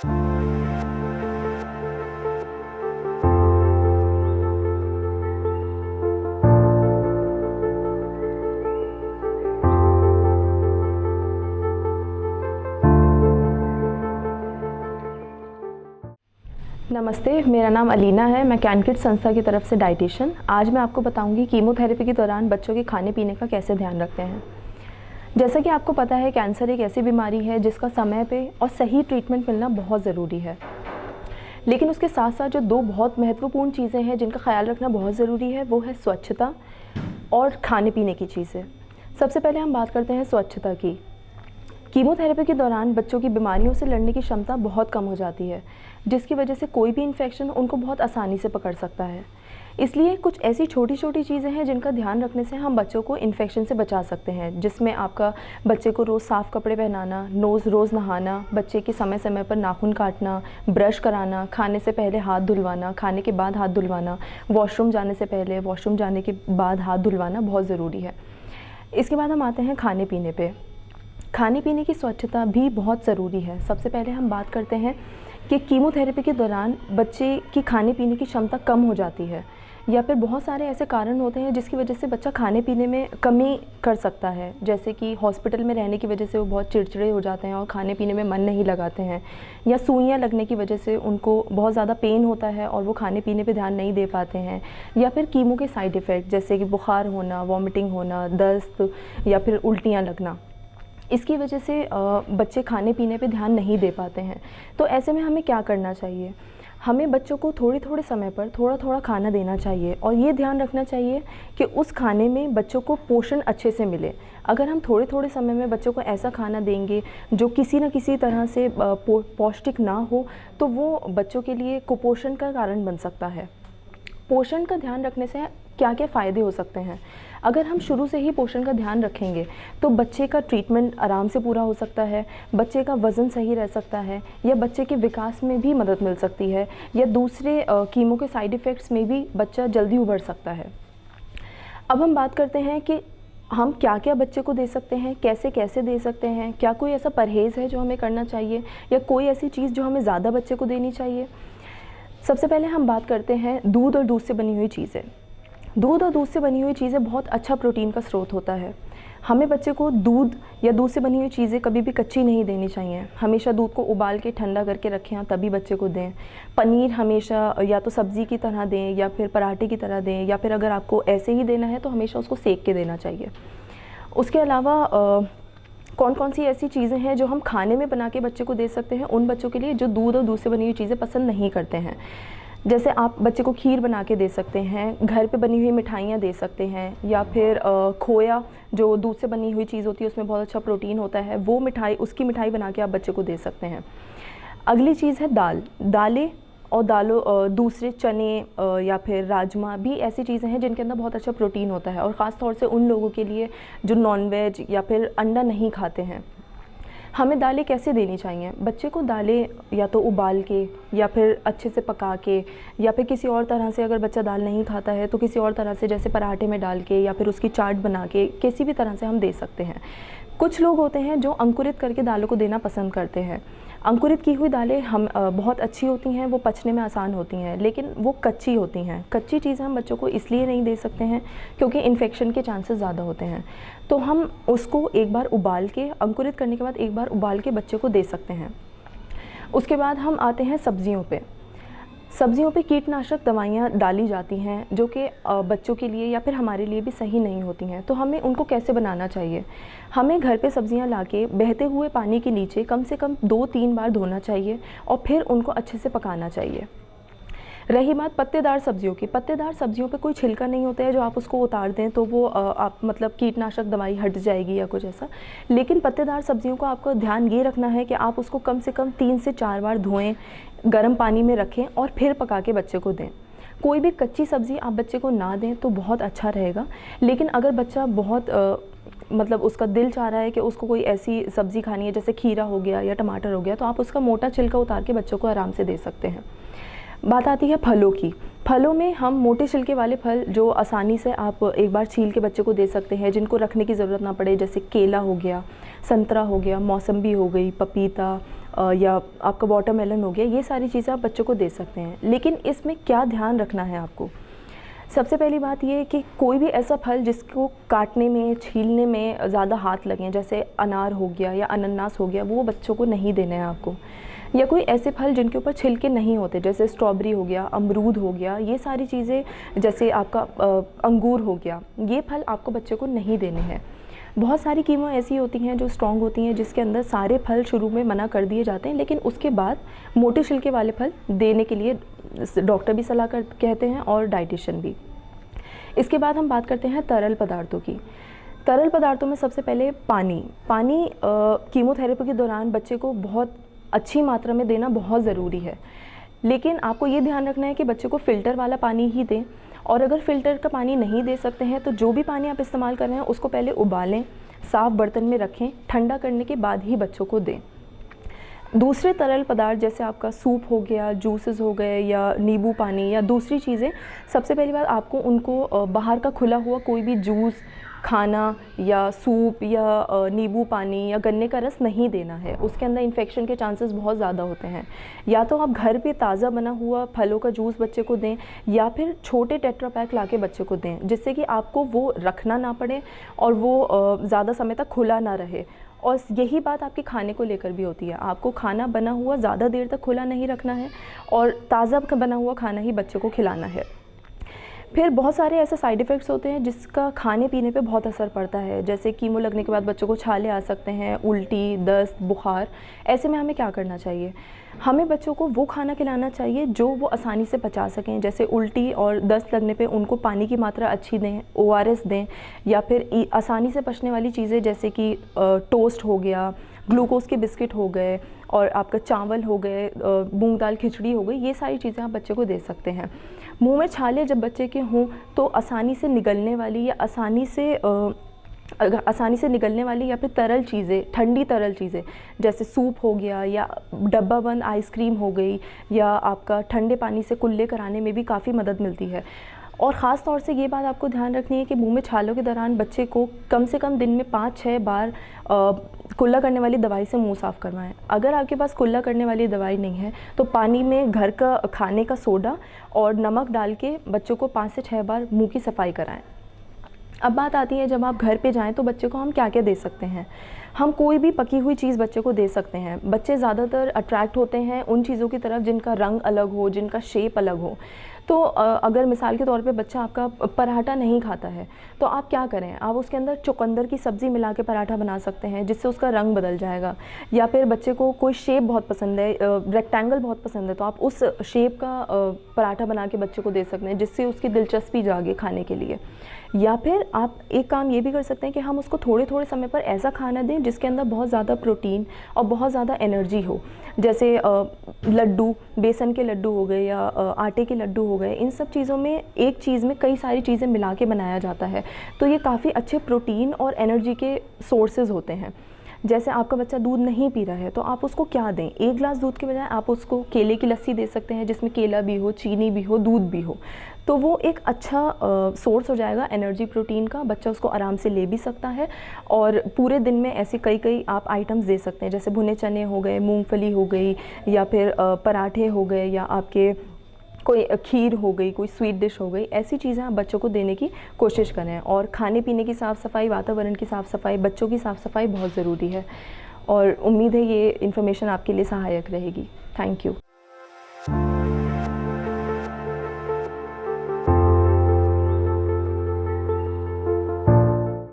नमस्ते, मेरा नाम अलीना है। मैं कैनकिड संस्था की तरफ से डाइटिशियन। आज मैं आपको बताऊंगी कीमोथेरेपी के दौरान बच्चों के खाने पीने का कैसे ध्यान रखते हैं। जैसा कि आपको पता है, कैंसर एक ऐसी बीमारी है जिसका समय पे और सही ट्रीटमेंट मिलना बहुत ज़रूरी है। लेकिन उसके साथ साथ जो दो बहुत महत्वपूर्ण चीज़ें हैं जिनका ख्याल रखना बहुत ज़रूरी है, वो है स्वच्छता और खाने पीने की चीज़ें। सबसे पहले हम बात करते हैं स्वच्छता की। कीमोथेरेपी के दौरान बच्चों की बीमारियों से लड़ने की क्षमता बहुत कम हो जाती है, जिसकी वजह से कोई भी इन्फेक्शन उनको बहुत आसानी से पकड़ सकता है। इसलिए कुछ ऐसी छोटी छोटी चीज़ें हैं जिनका ध्यान रखने से हम बच्चों को इन्फेक्शन से बचा सकते हैं, जिसमें आपका बच्चे को रोज़ साफ़ कपड़े पहनाना, रोज़ नहाना, बच्चे के समय समय पर नाखून काटना, ब्रश कराना, खाने से पहले हाथ धुलवाना, खाने के बाद हाथ धुलवाना, वॉशरूम जाने से पहले, वॉशरूम जाने के बाद हाथ धुलवाना बहुत ज़रूरी है। इसके बाद हम आते हैं खाने पीने पे। खाने पीने की स्वच्छता भी बहुत ज़रूरी है। सबसे पहले हम बात करते हैं कि कीमोथेरेपी के दौरान बच्चे की खाने पीने की क्षमता कम हो जाती है, या फिर बहुत सारे ऐसे कारण होते हैं जिसकी वजह से बच्चा खाने पीने में कमी कर सकता है। जैसे कि हॉस्पिटल में रहने की वजह से वो बहुत चिड़चिड़े हो जाते हैं और खाने पीने में मन नहीं लगाते हैं, या सुइयाँ लगने की वजह से उनको बहुत ज़्यादा पेन होता है और वो खाने पीने पे ध्यान नहीं दे पाते हैं, या फिर कीमो के साइड इफ़ेक्ट जैसे कि बुखार होना, वॉमिटिंग होना, दस्त या फिर उल्टियाँ लगना। इसकी वजह से बच्चे खाने पीने पे ध्यान नहीं दे पाते हैं। तो ऐसे में हमें क्या करना चाहिए? हमें बच्चों को थोड़े थोड़े समय पर थोड़ा थोड़ा खाना देना चाहिए और ये ध्यान रखना चाहिए कि उस खाने में बच्चों को पोषण अच्छे से मिले। अगर हम थोड़े थोड़े समय में बच्चों को ऐसा खाना देंगे जो किसी न किसी तरह से पौष्टिक ना हो, तो वो बच्चों के लिए कुपोषण का कारण बन सकता है। पोषण का ध्यान रखने से क्या क्या फ़ायदे हो सकते हैं? अगर हम शुरू से ही पोषण का ध्यान रखेंगे तो बच्चे का ट्रीटमेंट आराम से पूरा हो सकता है, बच्चे का वज़न सही रह सकता है, या बच्चे के विकास में भी मदद मिल सकती है, या दूसरे कीमो के साइड इफ़ेक्ट्स में भी बच्चा जल्दी उभर सकता है। अब हम बात करते हैं कि हम क्या क्या बच्चे को दे सकते हैं, कैसे कैसे दे सकते हैं, क्या कोई ऐसा परहेज़ है जो हमें करना चाहिए, या कोई ऐसी चीज़ जो हमें ज़्यादा बच्चे को देनी चाहिए। सबसे पहले हम बात करते हैं दूध और दूध से बनी हुई चीज़ें। दूध और दूध से बनी हुई चीज़ें बहुत अच्छा प्रोटीन का स्रोत होता है। हमें बच्चे को दूध या दूध से बनी हुई चीज़ें कभी भी कच्ची नहीं देनी चाहिए। हमेशा दूध को उबाल के ठंडा करके रखें तभी बच्चे को दें। पनीर हमेशा या तो सब्ज़ी की तरह दें, या फिर पराठे की तरह दें, या फिर अगर आपको ऐसे ही देना है तो हमेशा उसको सेक के देना चाहिए। उसके अलावा कौन कौन सी ऐसी चीज़ें हैं जो हम खाने में बना के बच्चे को दे सकते हैं उन बच्चों के लिए जो दूध और दूध से बनी हुई चीज़ें पसंद नहीं करते हैं। जैसे आप बच्चे को खीर बना के दे सकते हैं, घर पे बनी हुई मिठाइयाँ दे सकते हैं, या फिर खोया जो दूध से बनी हुई चीज़ होती है उसमें बहुत अच्छा प्रोटीन होता है, वो उसकी मिठाई बना के आप बच्चे को दे सकते हैं। अगली चीज़ है दालें और दूसरे चने या फिर राजमा भी ऐसी चीज़ें हैं जिनके अंदर बहुत अच्छा प्रोटीन होता है, और ख़ास तौर से उन लोगों के लिए जो नॉनवेज या फिर अंडा नहीं खाते हैं। हमें दालें कैसे देनी चाहिए? बच्चे को दालें या तो उबाल के, या फिर अच्छे से पका के, या फिर किसी और तरह से, अगर बच्चा दाल नहीं खाता है तो किसी और तरह से जैसे पराठे में डाल के या फिर उसकी चाट बना के किसी भी तरह से हम दे सकते हैं। कुछ लोग होते हैं जो अंकुरित करके दालों को देना पसंद करते हैं। अंकुरित की हुई दालें हम बहुत अच्छी होती हैं, वो पचने में आसान होती हैं, लेकिन वो कच्ची होती हैं। कच्ची चीज़ें हम बच्चों को इसलिए नहीं दे सकते हैं क्योंकि इन्फेक्शन के चांसेस ज़्यादा होते हैं। तो हम उसको एक बार उबाल के, अंकुरित करने के बाद एक बार उबाल के बच्चे को दे सकते हैं। उसके बाद हम आते हैं सब्जियों पे। सब्जियों पे कीटनाशक दवाइयाँ डाली जाती हैं जो कि बच्चों के लिए या फिर हमारे लिए भी सही नहीं होती हैं। तो हमें उनको कैसे बनाना चाहिए? हमें घर पे सब्जियाँ लाके बहते हुए पानी के नीचे कम से कम 2-3 बार धोना चाहिए और फिर उनको अच्छे से पकाना चाहिए। रही बात पत्तेदार सब्जियों की, पत्तेदार सब्जियों पे कोई छिलका नहीं होता है जो आप उसको उतार दें तो वो आप मतलब कीटनाशक दवाई हट जाएगी या कुछ ऐसा। लेकिन पत्तेदार सब्जियों का आपको ध्यान ये रखना है कि आप उसको कम से कम 3 से 4 बार धोएं, गर्म पानी में रखें और फिर पका के बच्चे को दें। कोई भी कच्ची सब्ज़ी आप बच्चे को ना दें तो बहुत अच्छा रहेगा। लेकिन अगर बच्चा बहुत मतलब उसका दिल चाह रहा है कि उसको कोई ऐसी सब्ज़ी खानी है जैसे खीरा हो गया या टमाटर हो गया, तो आप उसका मोटा छिलका उतार के बच्चों को आराम से दे सकते हैं। बात आती है फलों की। फलों में हम मोटे छिलके वाले फल जो आसानी से आप एक बार छील के बच्चे को दे सकते हैं, जिनको रखने की ज़रूरत ना पड़े, जैसे केला हो गया, संतरा हो गया, मौसम्बी हो गई, पपीता, या आपका वाटरमेलन हो गया, ये सारी चीज़ें आप बच्चों को दे सकते हैं। लेकिन इसमें क्या ध्यान रखना है आपको, सबसे पहली बात ये है कि कोई भी ऐसा फल जिसको काटने में, छीलने में ज़्यादा हाथ लगें, जैसे अनार हो गया या अनानास हो गया, वो बच्चों को नहीं देना है आपको। या कोई ऐसे फल जिनके ऊपर छिलके नहीं होते, जैसे स्ट्रॉबेरी हो गया, अमरूद हो गया, ये सारी चीज़ें, जैसे आपका अंगूर हो गया, ये फल आपको बच्चे को नहीं देने हैं। बहुत सारी कीमो ऐसी होती हैं जो स्ट्रॉन्ग होती हैं, जिसके अंदर सारे फल शुरू में मना कर दिए जाते हैं, लेकिन उसके बाद मोटे छिलके वाले फल देने के लिए डॉक्टर भी सलाह कहते हैं और डाइटिशियन भी। इसके बाद हम बात करते हैं तरल पदार्थों की। तरल पदार्थों में सबसे पहले पानी कीमोथेरेपी के दौरान बच्चे को बहुत अच्छी मात्रा में देना बहुत ज़रूरी है। लेकिन आपको ये ध्यान रखना है कि बच्चे को फ़िल्टर वाला पानी ही दें, और अगर फ़िल्टर का पानी नहीं दे सकते हैं तो जो भी पानी आप इस्तेमाल कर रहे हैं उसको पहले उबालें, साफ़ बर्तन में रखें, ठंडा करने के बाद ही बच्चों को दें। दूसरे तरल पदार्थ जैसे आपका सूप हो गया, जूसेस हो गए, या नींबू पानी या दूसरी चीज़ें, सबसे पहली बात आपको उनको बाहर का खुला हुआ कोई भी जूस, खाना या सूप या नींबू पानी या गन्ने का रस नहीं देना है। उसके अंदर इन्फेक्शन के चांसेस बहुत ज़्यादा होते हैं। या तो आप घर पे ताज़ा बना हुआ फलों का जूस बच्चे को दें, या फिर छोटे टेट्रा पैक ला के बच्चे को दें, जिससे कि आपको वो रखना ना पड़े और वो ज़्यादा समय तक खुला ना रहे। और यही बात आपके खाने को लेकर भी होती है, आपको खाना बना हुआ ज़्यादा देर तक खुला नहीं रखना है और ताज़ा बना हुआ खाना ही बच्चे को खिलाना है। फिर बहुत सारे ऐसे साइड इफ़ेक्ट्स होते हैं जिसका खाने पीने पे बहुत असर पड़ता है, जैसे कीमो लगने के बाद बच्चों को छाले आ सकते हैं, उल्टी, दस्त, बुखार। ऐसे में हमें क्या करना चाहिए, हमें बच्चों को वो खाना खिलाना चाहिए जो वो आसानी से पचा सकें। जैसे उल्टी और दस्त लगने पे उनको पानी की मात्रा अच्छी दें, ORS दें, या फिर आसानी से पचने वाली चीज़ें जैसे कि टोस्ट हो गया, ग्लूकोज़ के बिस्किट हो गए, और आपका चावल हो गए, मूंग दाल खिचड़ी हो गई, ये सारी चीज़ें आप बच्चे को दे सकते हैं। मुंह में छाले जब बच्चे के हों तो आसानी से निगलने वाली या आसानी से निगलने वाली या फिर तरल चीज़ें, ठंडी तरल चीज़ें जैसे सूप हो गया, या डब्बा बंद आइसक्रीम हो गई, या आपका ठंडे पानी से कुल्ले कराने में भी काफ़ी मदद मिलती है। और ख़ास तौर से ये बात आपको ध्यान रखनी है कि मुंह में छालों के दौरान बच्चे को कम से कम दिन में 5-6 बार कुल्ला करने वाली दवाई से मुंह साफ़ करवाएं। अगर आपके पास कुल्ला करने वाली दवाई नहीं है तो पानी में घर का खाने का सोडा और नमक डाल के बच्चों को 5 से 6 बार मुंह की सफाई कराएं। अब बात आती है जब आप घर पे जाएं तो बच्चे को हम क्या क्या दे सकते हैं। हम कोई भी पकी हुई चीज़ बच्चे को दे सकते हैं। बच्चे ज़्यादातर अट्रैक्ट होते हैं उन चीज़ों की तरफ जिनका रंग अलग हो, जिनका शेप अलग हो। तो अगर मिसाल के तौर पे बच्चा आपका पराठा नहीं खाता है तो आप क्या करें, आप उसके अंदर चुकंदर की सब्ज़ी मिला के पराठा बना सकते हैं, जिससे उसका रंग बदल जाएगा। या फिर बच्चे को कोई शेप बहुत पसंद है, रेक्टेंगल बहुत पसंद है, तो आप उस शेप का पराठा बना के बच्चे को दे सकते हैं, जिससे उसकी दिलचस्पी जागे खाने के लिए। या फिर आप एक काम ये भी कर सकते हैं कि हम उसको थोड़े थोड़े समय पर ऐसा खाना दें जिसके अंदर बहुत ज़्यादा प्रोटीन और बहुत ज़्यादा एनर्जी हो। जैसे लड्डू, बेसन के लड्डू हो गए या आटे के लड्डू हो गए, इन सब चीज़ों में एक चीज़ में कई सारी चीज़ें मिला के बनाया जाता है, तो ये काफ़ी अच्छे प्रोटीन और एनर्जी के सोर्सेज होते हैं। जैसे आपका बच्चा दूध नहीं पी रहा है तो आप उसको क्या दें, 1 गिलास दूध के बजाय आप उसको केले की लस्सी दे सकते हैं, जिसमें केला भी हो, चीनी भी हो, दूध भी हो। तो वो एक अच्छा सोर्स हो जाएगा एनर्जी प्रोटीन का, बच्चा उसको आराम से ले भी सकता है। और पूरे दिन में ऐसे कई आप आइटम्स दे सकते हैं, जैसे भुने चने हो गए, मूंगफली हो गई, या फिर पराठे हो गए, या आपके कोई खीर हो गई, कोई स्वीट डिश हो गई। ऐसी चीज़ें आप बच्चों को देने की कोशिश करें। और खाने पीने की साफ़ सफाई, वातावरण की साफ़ सफाई, बच्चों की साफ़ सफाई बहुत ज़रूरी है। और उम्मीद है ये इन्फॉर्मेशन आपके लिए सहायक रहेगी। Thank you.